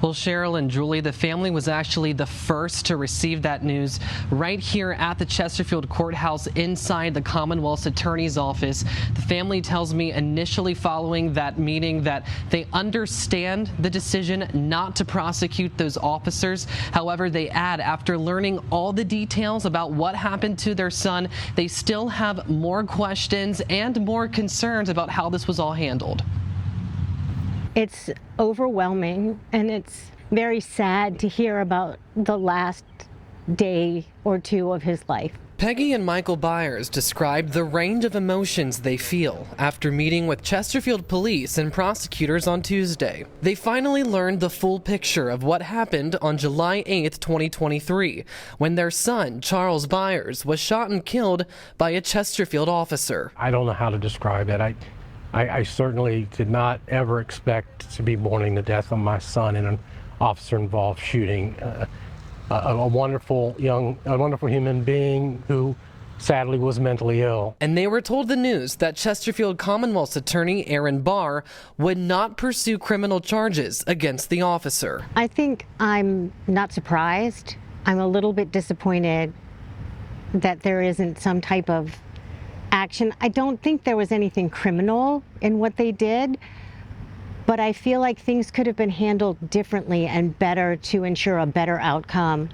Well, Cheryl and Julie, the family was actually the first to receive that news right here at the Chesterfield Courthouse inside the Commonwealth's attorney's office. The family tells me initially following that meeting that they understand the decision not to prosecute those officers. However, they add after learning all the details about what happened to their son, they still have more questions and more concerns about how this was all handled. It's overwhelming, and it's very sad to hear about the last day or two of his life. Peggy and Michael Byers described the range of emotions they feel after meeting with Chesterfield police and prosecutors on Tuesday. They finally learned the full picture of what happened on July 8th, 2023, when their son, Charles Byers, was shot and killed by a Chesterfield officer. I don't know how to describe it. I certainly did not ever expect to be mourning the death of my son in an officer-involved shooting. A wonderful human being who sadly was mentally ill. And they were told the news that Chesterfield Commonwealth's attorney Aaron Barr would not pursue criminal charges against the officer. I think I'm not surprised. I'm a little bit disappointed that there isn't some type of action. I don't think there was anything criminal in what they did, but I feel like things could have been handled differently and better to ensure a better outcome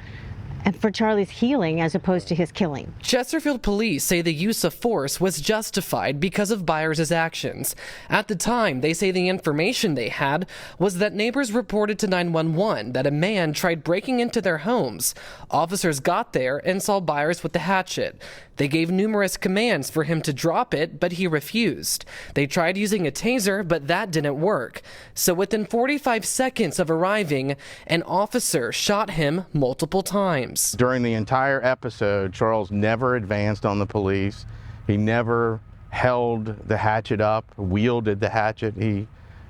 and for Charlie's healing as opposed to his killing. Chesterfield police say the use of force was justified because of Byers' actions. At the time, they say the information they had was that neighbors reported to 911 that a man tried breaking into their homes. Officers got there and saw Byers with the hatchet. They gave numerous commands for him to drop it, but he refused. They tried using a taser, but that didn't work. So within 45 seconds of arriving, an officer shot him multiple times. During the entire episode, Charles never advanced on the police. He never held the hatchet up, wielded the hatchet.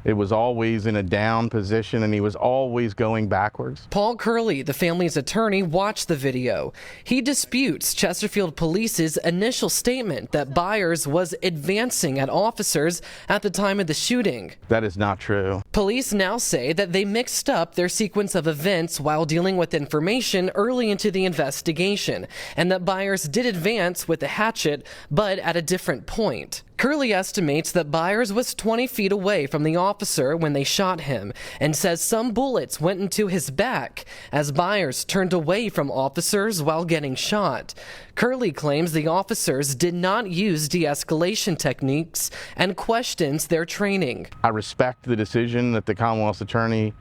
It was always in a down position, and he was always going backwards. Paul Curley, the family's attorney, watched the video. He disputes Chesterfield Police's initial statement that Byers was advancing at officers at the time of the shooting. That is not true. Police now say that they mixed up their sequence of events while dealing with information early into the investigation, and that Byers did advance with the hatchet, but at a different point. Curley estimates that Byers was 20 feet away from the officer when they shot him and says some bullets went into his back as Byers turned away from officers while getting shot. Curley claims the officers did not use de-escalation techniques and questions their training. I respect the decision that the Commonwealth's attorney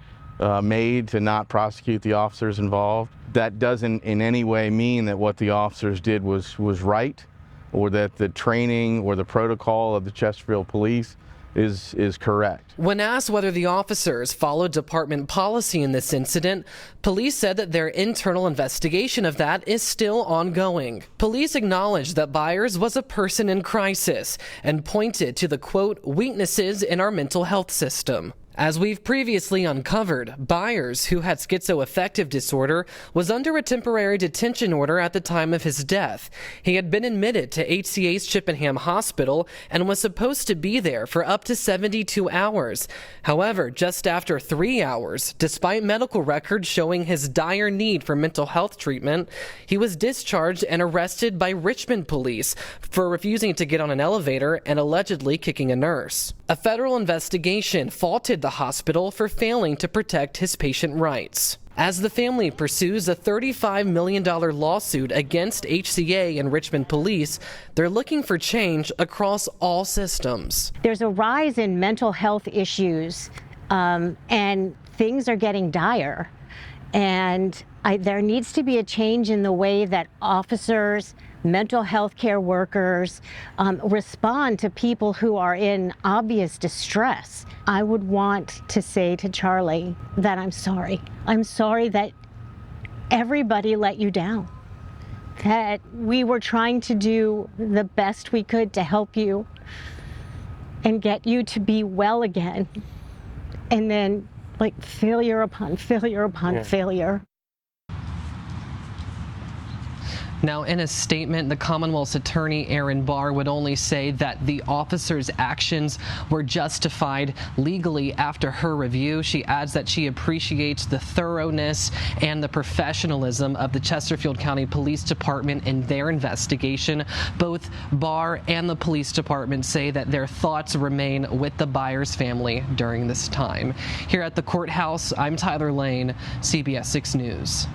made to not prosecute the officers involved. That doesn't in any way mean that what the officers did was right, or that the training or the protocol of the Chesterfield Police is correct. When asked whether the officers followed department policy in this incident, police said that their internal investigation of that is still ongoing. Police acknowledged that Byers was a person in crisis and pointed to the, quote, weaknesses in our mental health system. As we've previously uncovered, Byers, who had schizoaffective disorder, was under a temporary detention order at the time of his death. He had been admitted to HCA's Chippenham Hospital and was supposed to be there for up to 72 hours. However, just after 3 hours, despite medical records showing his dire need for mental health treatment, he was discharged and arrested by Richmond police for refusing to get on an elevator and allegedly kicking a nurse. A federal investigation faulted the hospital for failing to protect his patient rights. As the family pursues a $35 million lawsuit against HCA and Richmond police, they're looking for change across all systems. There's a rise in mental health issues, and things are getting dire. And there needs to be a change in the way that officers, mental health care workers respond to people who are in obvious distress. I would want to say to Charlie that I'm sorry. I'm sorry that everybody let you down, that we were trying to do the best we could to help you and get you to be well again. And then, like, failure upon failure upon failure. Now, in a statement, the Commonwealth's attorney, Erin Barr, would only say that the officer's actions were justified legally after her review. She adds that she appreciates the thoroughness and the professionalism of the Chesterfield County Police Department in their investigation. Both Barr and the police department say that their thoughts remain with the Byers family during this time. Here at the courthouse, I'm Tyler Lane, CBS 6 News.